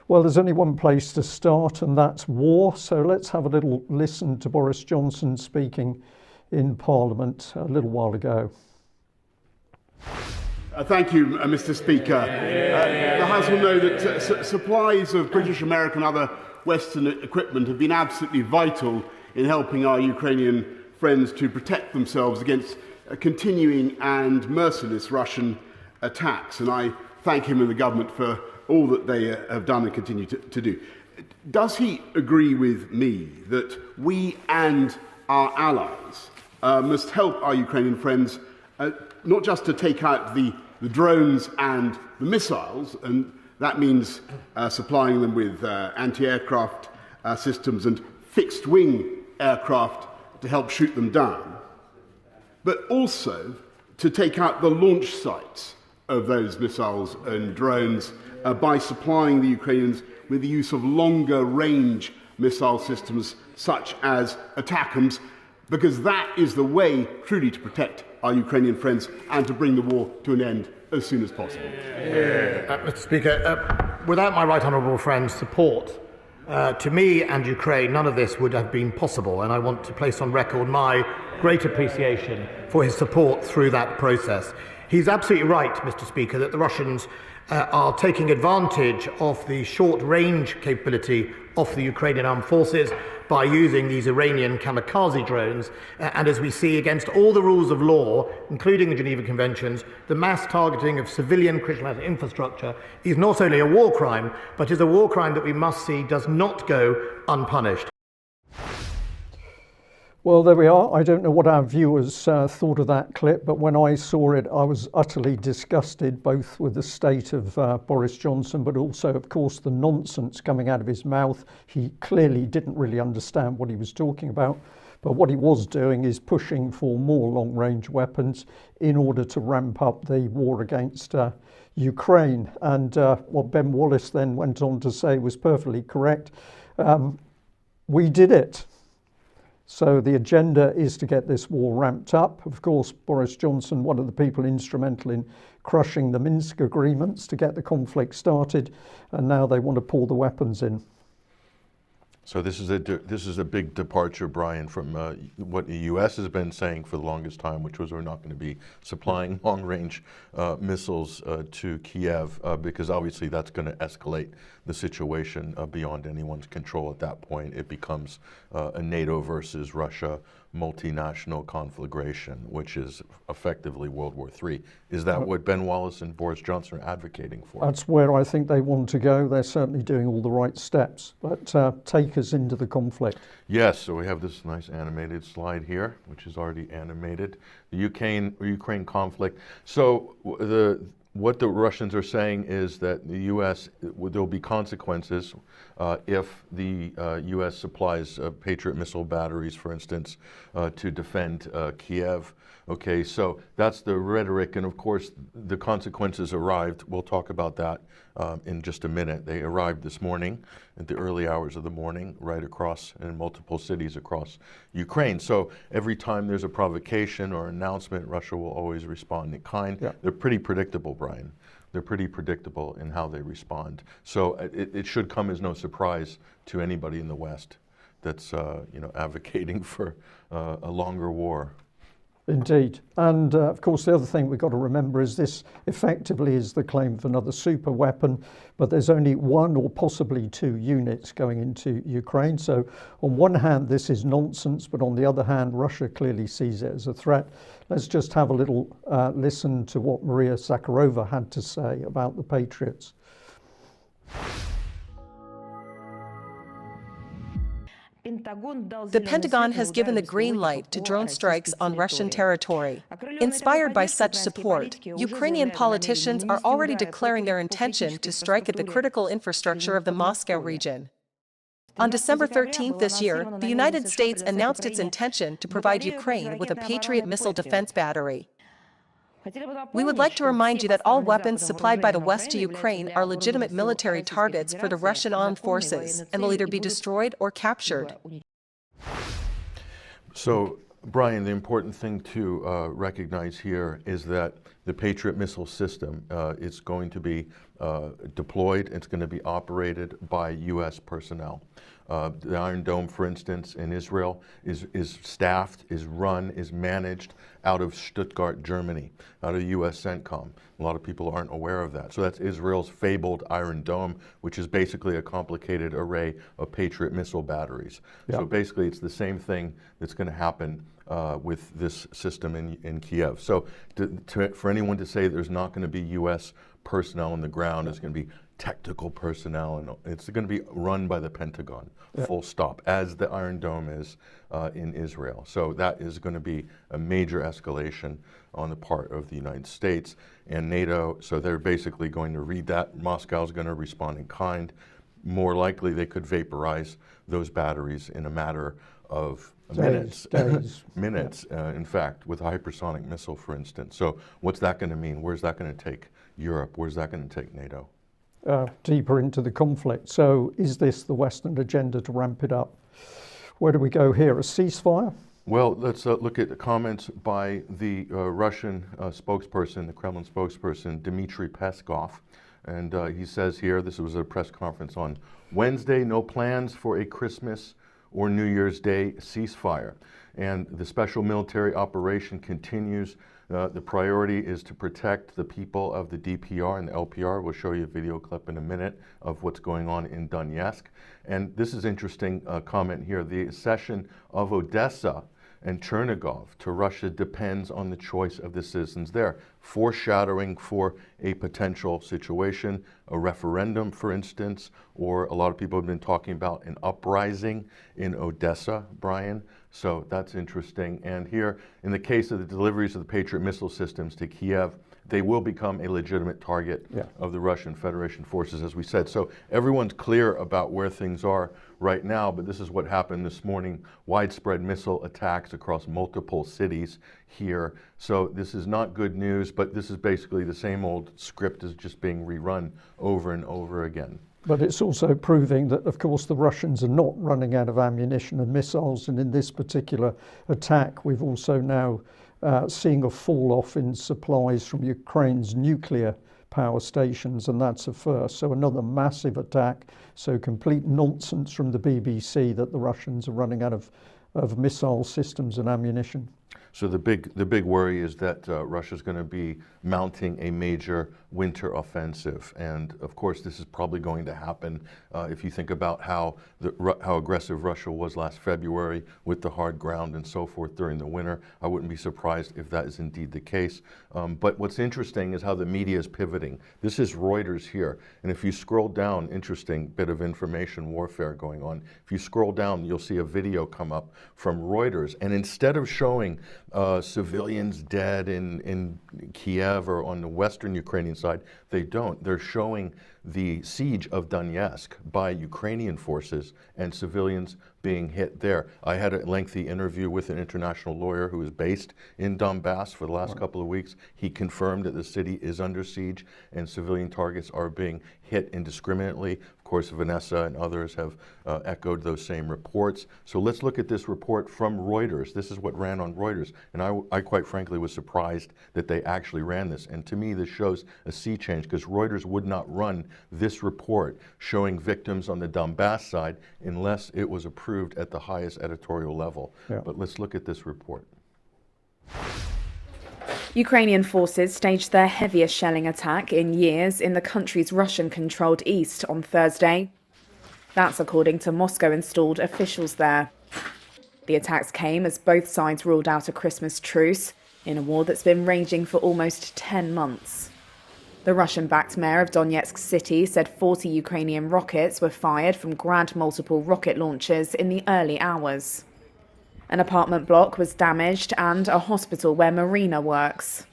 Well, there's only one place to start, and that's war. So let's have a little listen to Boris Johnson speaking in Parliament a little while ago. Thank you, Mr. Speaker. The House will know that supplies of British, American and other Western equipment have been absolutely vital in helping our Ukrainian friends to protect themselves against continuing and merciless Russian attacks. And I thank him and the government for all that they have done and continue to do. Does he agree with me that we and our allies must help our Ukrainian friends not just to take out the drones and the missiles, and that means supplying them with anti-aircraft systems and fixed-wing aircraft to help shoot them down, but also to take out the launch sites of those missiles and drones by supplying the Ukrainians with the use of longer-range missile systems such as ATACMS, because that is the way truly to protect our Ukrainian friends and to bring the war to an end as soon as possible. Mr. Speaker, without my right honourable friend's support, to me and Ukraine, none of this would have been possible, and I want to place on record my great appreciation for his support through that process. He's absolutely right, Mr. Speaker, that the Russians are taking advantage of the short-range capability of the Ukrainian armed forces by using these Iranian kamikaze drones, and as we see, against all the rules of law, including the Geneva Conventions, the mass targeting of civilian critical infrastructure is not only a war crime, but is a war crime that we must see does not go unpunished. Well, there we are. I don't know what our viewers thought of that clip, but when I saw it, I was utterly disgusted, both with the state of Boris Johnson, but also, of course, the nonsense coming out of his mouth. He clearly didn't really understand what he was talking about, but what he was doing is pushing for more long-range weapons in order to ramp up the war against Ukraine. And what Ben Wallace then went on to say was perfectly correct. We did it. So the agenda is to get this war ramped up. Of course, Boris Johnson, one of the people instrumental in crushing the Minsk agreements to get the conflict started, and now they want to pour the weapons in. So this is a big departure, Brian, from what the U.S. has been saying for the longest time, which was we're not going to be supplying long-range missiles to Kiev, because obviously that's going to escalate the situation beyond anyone's control at that point. It becomes a NATO versus Russia multinational conflagration, which is effectively World War III. Is that what Ben Wallace and Boris Johnson are advocating for? That's where I think they want to go. They're certainly doing all the right steps, but take us into the conflict. Yes, so we have this nice animated slide here, which is already animated. The Ukraine conflict. So what the Russians are saying is that the U.S., there'll be consequences if the U.S. supplies Patriot missile batteries, for instance, to defend Kiev. Okay, so that's the rhetoric, and of course the consequences arrived. We'll talk about that in just a minute. They arrived this morning at the early hours of the morning, right across in multiple cities across Ukraine. So every time there's a provocation or announcement, Russia will always respond in kind. Yeah. They're pretty predictable, Brian. They're pretty predictable in how they respond. So it should come as no surprise to anybody in the West that's advocating for a longer war. Indeed. And of course, the other thing we've got to remember is this effectively is the claim of another super weapon, but there's only one or possibly two units going into Ukraine. So on one hand, this is nonsense, but on the other hand, Russia clearly sees it as a threat. Let's just have a little listen to what Maria Zakharova had to say about the Patriots. The Pentagon has given the green light to drone strikes on Russian territory. Inspired by such support, Ukrainian politicians are already declaring their intention to strike at the critical infrastructure of the Moscow region. On December 13th this year, the United States announced its intention to provide Ukraine with a Patriot missile defense battery. We would like to remind you that all weapons supplied by the West to Ukraine are legitimate military targets for the Russian armed forces and will either be destroyed or captured. So, Brian, the important thing to recognize here is that the Patriot missile system is going to be deployed. It's going to be operated by U.S. personnel. The Iron Dome, for instance, in Israel is staffed, is run, is managed out of Stuttgart, Germany, out of U.S. CENTCOM. A lot of people aren't aware of that. So that's Israel's fabled Iron Dome, which is basically a complicated array of Patriot missile batteries. So basically it's the same thing that's going to happen with this system in Kiev. So for anyone to say there's not going to be U.S. personnel on the ground, it's going to be technical personnel, and it's going to be run by the Pentagon, full stop, as the Iron Dome is in Israel. So that is going to be a major escalation on the part of the United States and NATO. So they're basically going to read that. Moscow's going to respond in kind. More likely, they could vaporize those batteries in a matter of minutes. Minutes, in fact, with a hypersonic missile, for instance. So what's that going to mean? Where's that going to take Europe? Where's that going to take NATO? Deeper into the conflict. So is this the Western agenda to ramp it up? Where do we go here? A ceasefire? Well, let's look at the comments by the Russian spokesperson, the Kremlin spokesperson, Dmitry Peskov. And he says here, this was a press conference on Wednesday, no plans for a Christmas or New Year's Day ceasefire. And the special military operation continues. The priority is to protect the people of the DPR and the LPR. We'll show you a video clip in a minute of what's going on in Donetsk. And this is interesting comment here. The accession of Odessa and Chernigov to Russia depends on the choice of the citizens there, foreshadowing for a potential situation, a referendum, for instance, or a lot of people have been talking about an uprising in Odessa, Brian. So that's interesting. And here, in the case of the deliveries of the Patriot missile systems to Kiev, they will become a legitimate target of the Russian Federation forces, as we said. So everyone's clear about where things are right now, but this is what happened this morning. Widespread missile attacks across multiple cities here. So this is not good news, but this is basically the same old script is just being rerun over and over again. But it's also proving that, of course, the Russians are not running out of ammunition and missiles. And in this particular attack, we've also now seeing a fall off in supplies from Ukraine's nuclear power stations, and that's a first. So another massive attack. So complete nonsense from the BBC that the Russians are running out of missile systems and ammunition. So the big worry is that Russia's going to be mounting a major winter offensive, and of course this is probably going to happen if you think about how aggressive Russia was last February with the hard ground and so forth during the winter. I wouldn't be surprised if that is indeed the case. But what's interesting is how the media is pivoting. This is Reuters here, and if you scroll down, interesting bit of information warfare going on. If you scroll down, you'll see a video come up from Reuters, and instead of showing civilians dead in Kiev or on the western Ukrainian side, they don't. They're showing the siege of Donetsk by Ukrainian forces and civilians being hit there. I had a lengthy interview with an international lawyer who is based in Donbass for the last couple of weeks. He confirmed that the city is under siege and civilian targets are being hit indiscriminately. Of course, Vanessa and others have echoed those same reports. So let's look at this report from Reuters. This is what ran on Reuters. And I quite frankly was surprised that they actually ran this. And to me, this shows a sea change because Reuters would not run this report showing victims on the Donbass side unless it was approved at the highest editorial level. But let's look at this report. Ukrainian forces staged their heaviest shelling attack in years in the country's Russian-controlled east on Thursday. That's according to Moscow-installed officials there. The attacks came as both sides ruled out a Christmas truce in a war that's been raging for almost 10 months. The Russian-backed mayor of Donetsk city said 40 Ukrainian rockets were fired from Grad multiple rocket launchers in the early hours. An apartment block was damaged and a hospital where Marina works.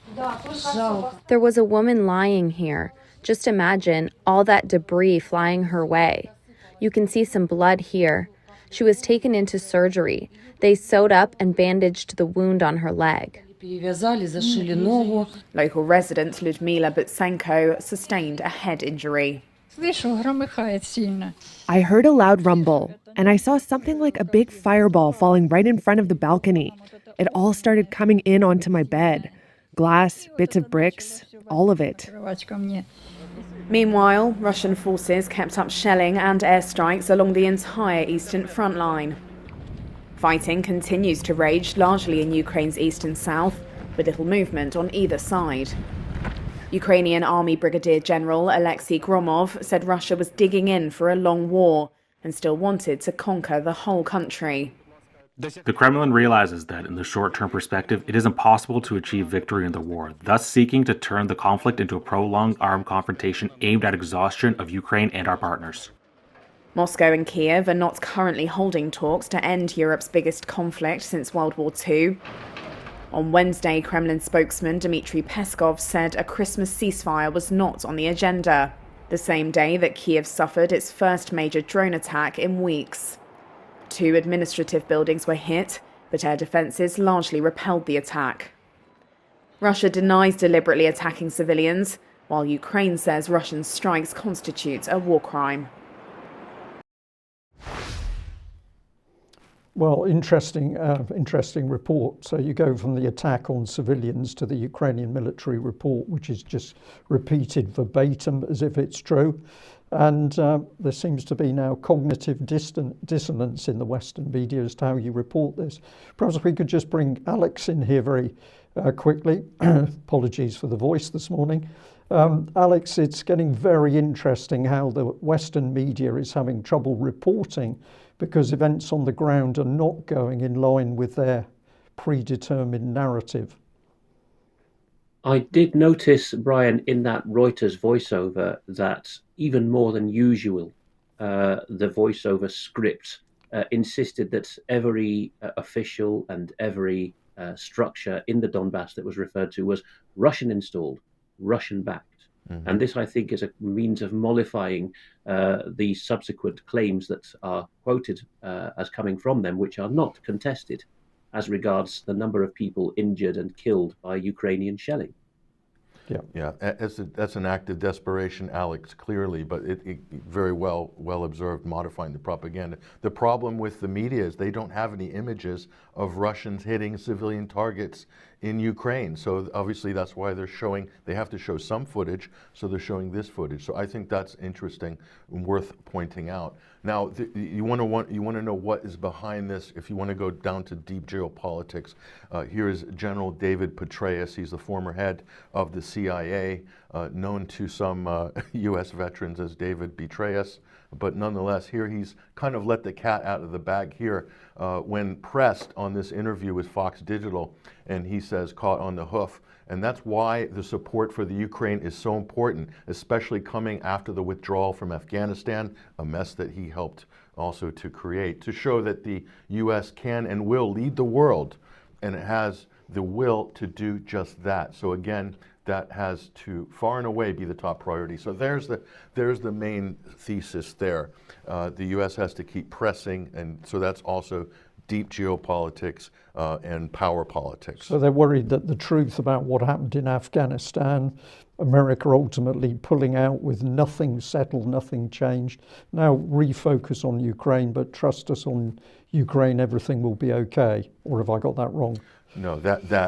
There was a woman lying here. Just imagine all that debris flying her way. You can see some blood here. She was taken into surgery. They sewed up and bandaged the wound on her leg. Local resident Ludmila Butsenko sustained a head injury. I heard a loud rumble, and I saw something like a big fireball falling right in front of the balcony. It all started coming in onto my bed. Glass, bits of bricks, all of it. Meanwhile, Russian forces kept up shelling and airstrikes along the entire eastern front line. Fighting continues to rage largely in Ukraine's east and south, with little movement on either side. Ukrainian Army Brigadier General Alexei Gromov said Russia was digging in for a long war and still wanted to conquer the whole country. The Kremlin realizes that in the short-term perspective, it is impossible to achieve victory in the war, thus seeking to turn the conflict into a prolonged armed confrontation aimed at exhaustion of Ukraine and our partners. Moscow and Kiev are not currently holding talks to end Europe's biggest conflict since World War II. On Wednesday, Kremlin spokesman Dmitry Peskov said a Christmas ceasefire was not on the agenda, the same day that Kiev suffered its first major drone attack in weeks. 2 administrative buildings were hit, but air defences largely repelled the attack. Russia denies deliberately attacking civilians, while Ukraine says Russian strikes constitute a war crime. Well, interesting report. So you go from the attack on civilians to the Ukrainian military report, which is just repeated verbatim as if it's true. And there seems to be now cognitive dissonance in the Western media as to how you report this. Perhaps we could just bring Alex in here very quickly. Apologies for the voice this morning. Alex, it's getting very interesting how the Western media is having trouble reporting because events on the ground are not going in line with their predetermined narrative. I did notice, Brian, in that Reuters voiceover that even more than usual, the voiceover script insisted that every official and every structure in the Donbass that was referred to was Russian installed, Russian backed. Mm-hmm. And this, I think, is a means of mollifying the subsequent claims that are quoted as coming from them, which are not contested as regards the number of people injured and killed by Ukrainian shelling. Yeah, that's an act of desperation, Alex, clearly, but it very well observed, modifying the propaganda. The problem with the media is they don't have any images of Russians hitting civilian targets in Ukraine. So obviously that's why they have to show some footage, so they're showing this footage. So I think that's interesting and worth pointing out. Now, you want to know what is behind this. If you want to go down to deep geopolitics, here is General David Petraeus. He's the former head of the CIA, known to some U.S. veterans as David Petraeus. But nonetheless, here he's kind of let the cat out of the bag here when pressed on this interview with Fox Digital, and he says caught on the hoof. And that's why the support for the Ukraine is so important, especially coming after the withdrawal from Afghanistan, a mess that he helped also to create, to show that the U.S. can and will lead the world, and it has the will to do just that. So again, that has to far and away be the top priority. So there's the main thesis there. The U.S. has to keep pressing, and so that's also deep geopolitics and power politics. So they're worried that the truth about what happened in Afghanistan, America ultimately pulling out with nothing settled, nothing changed. Now refocus on Ukraine, but trust us on Ukraine, everything will be okay. Or have I got that wrong? No,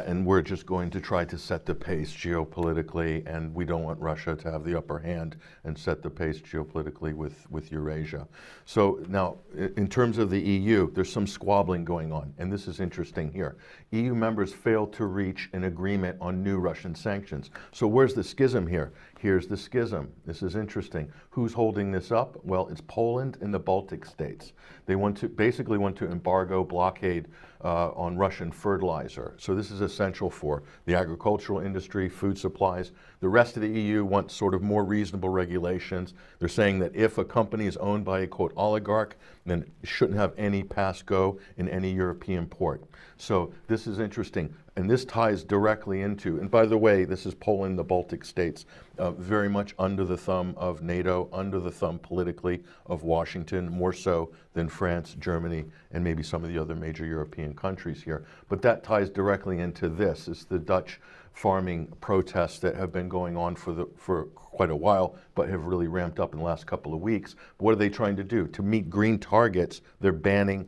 and we're just going to try to set the pace geopolitically, and we don't want Russia to have the upper hand and set the pace geopolitically with Eurasia. So now, in terms of the EU, there's some squabbling going on, and this is interesting here. EU members failed to reach an agreement on new Russian sanctions. So where's the schism here? Here's the schism. This is interesting. Who's holding this up? Well, it's Poland and the Baltic states. They basically want to embargo, blockade on Russian fertilizer. So this is essential for the agricultural industry, food supplies. The rest of the EU wants sort of more reasonable regulations. They're saying that if a company is owned by a, quote, oligarch, then it shouldn't have any pass-go in any European port. So this is interesting. And this ties directly into, and by the way, this is Poland, the Baltic states, very much under the thumb of NATO, under the thumb politically of Washington, more so than France, Germany, and maybe some of the other major European countries here. But that ties directly into this. It's the Dutch farming protests that have been going on for quite a while, but have really ramped up in the last couple of weeks. But what are they trying to do? To meet green targets, they're banning,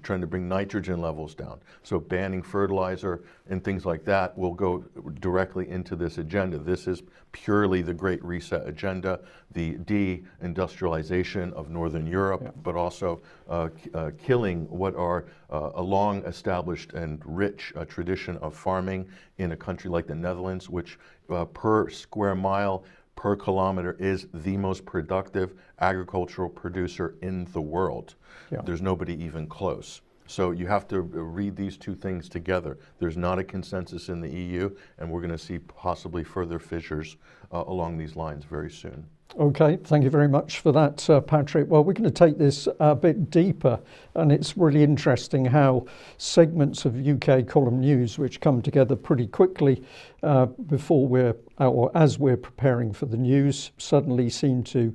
trying to bring nitrogen levels down. So banning fertilizer and things like that will go directly into this agenda. This is purely the Great Reset agenda, the de-industrialization of Northern Europe, but also killing what are a long established and rich tradition of farming in a country like the Netherlands, which per square mile, per kilometer is the most productive agricultural producer in the world. There's nobody even close. So you have to read these two things together. There's not a consensus in the EU, and we're going to see possibly further fissures along these lines very soon. Okay, thank you very much for that, Patrick. Well, we're going to take this a bit deeper, and it's really interesting how segments of UK column news, which come together pretty quickly before or as we're preparing for the news, suddenly seem to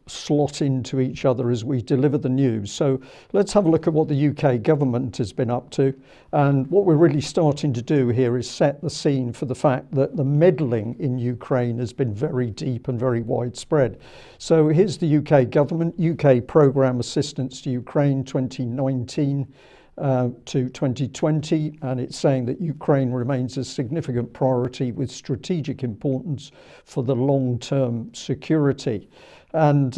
slot into each other as we deliver the news. So let's have a look at what the UK government has been up to. And what we're really starting to do here is set the scene for the fact that the meddling in Ukraine has been very deep and very widespread. So here's the UK government, UK Programme Assistance to Ukraine 2019 to 2020, and it's saying that Ukraine remains a significant priority with strategic importance for the long-term security. And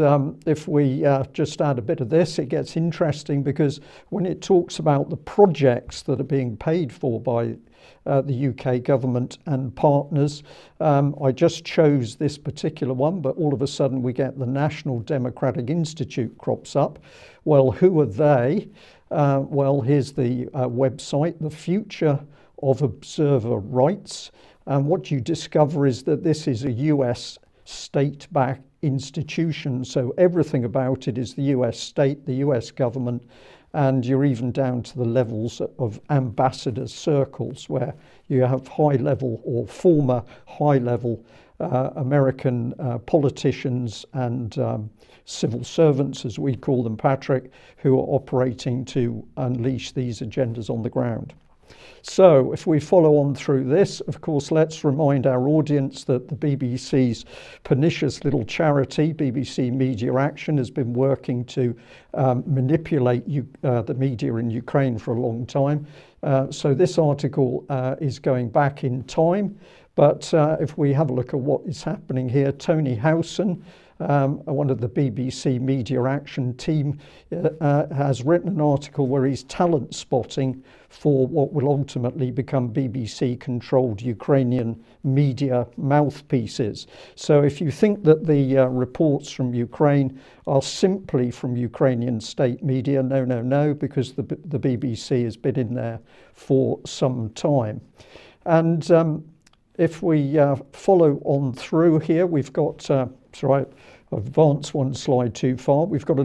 if we just add a bit of this, it gets interesting, because when it talks about the projects that are being paid for by the UK government and partners, I just chose this particular one, but all of a sudden we get the National Democratic Institute crops up. Well, who are they? Well, here's the website, The Future of Observer Rights. And what you discover is that this is a US state-backed institution. So everything about it is the US state, the US government, and you're even down to the levels of ambassador circles, where you have high-level or former high-level American politicians and civil servants, as we call them, Patrick, who are operating to unleash these agendas on the ground. So if we follow on through this, of course, let's remind our audience that the BBC's pernicious little charity, BBC Media Action, has been working to manipulate the media in Ukraine for a long time. So this article is going back in time. But if we have a look at what is happening here, Tony Howson, one of the BBC Media Action team, has written an article where he's talent spotting for what will ultimately become BBC-controlled Ukrainian media mouthpieces. So if you think that the reports from Ukraine are simply from Ukrainian state media, no, because the BBC has been in there for some time. And if we follow on through here, we've got, sorry, I've advanced one slide too far. We've got